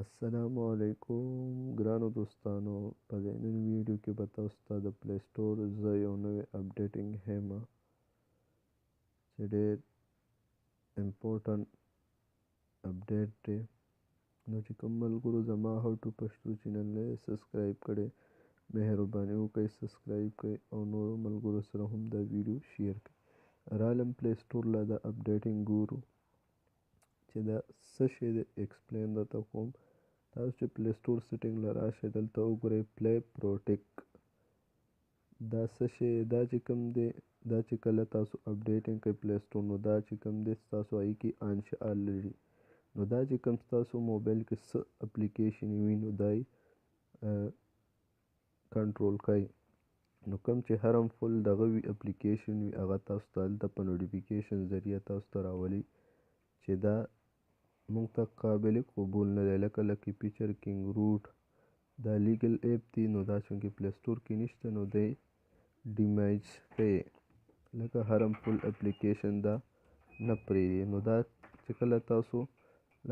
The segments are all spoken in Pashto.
السلام علیکم ګرانو دوستانو. په دې نن ویډیو کې به تاسو ته د پلی سټور زه یو نوی اپډیټینګ ښیم چې ډېر امپورټنټ اپډیټ دی. نو چې کوم ملګرو زما هاو ټو پښتو چینل نه دی سبسکرایب کړی، مهرباني وکړئ سبسکرایب کړئ او نورو ملګرو سره هم دا ویډیو شیر کړئ. رالم پلی سټور له د اپډیټینګ ګورو چې دا څه شی دی، ایکسپلین درته کوم. تاسو چې پلی سټور سیټینګ له راشئ دلته وګورئ پلی پروټیک دا څه شی دا چې کوم دی، دا چې کله تاسو اپډیټینګ کوئ پلی سټور نو دا چې کوم دی ستاسو هغې کې آن شي الریډي. نو دا چې کوم ستاسو موبایل کې څه اپلیکیشن وي نو دا یې کنټرول کوئ. نو کوم چې هرمفل دغه وي اپلیکیشن وي هغه تاسو ته هلته په نوټیفیکیشن ذریعه تاسو ته راولي چې دا مونږ ته قابل قبول نه دی. لکه لکي پیچر، کینګ روټ دا لیګل ایپ دی، نو دا چونکې پلی سټور کې نشته نو دی ډیمیج کوي. لکه هرمفل اپلیکیشن دا نه پرېږدي. نو دا چې کله تاسو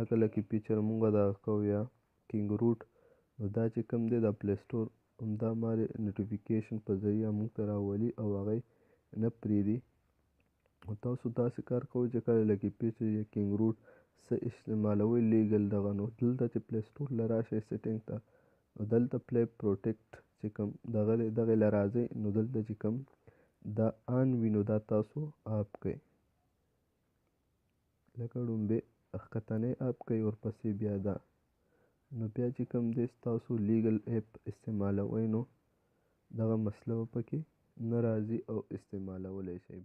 لکه لکي پیچر مونږ دغه کوو یا کینګ روټ نو دا چې کوم دی دا پلی سټور همدا مارې نوټیفیکیشن په ذریعه مونږ ته راولي او هغه نه پرېږدي. نو تاسو داسې کار کوئ چې کله لکي پیچر یا کینګ روټ څه استعمالوئ لیګل دغه نو دلته چې پلی سټور له راشئ سیټینګ ته نو دلته پلی پروټیکټ چې کوم دغه دی دغې له راځئ نو دلته چې کوم دا آن وي نو دا تاسو آف کړئ. لکه ړومبې ښکتنی آف کړئ ورپسې بیا دا نو بیا چې کوم دی ستاسو لیګل ایپ استعمالوئ نو دغه مسله به پکې نه راځي او استعمالولی شئ.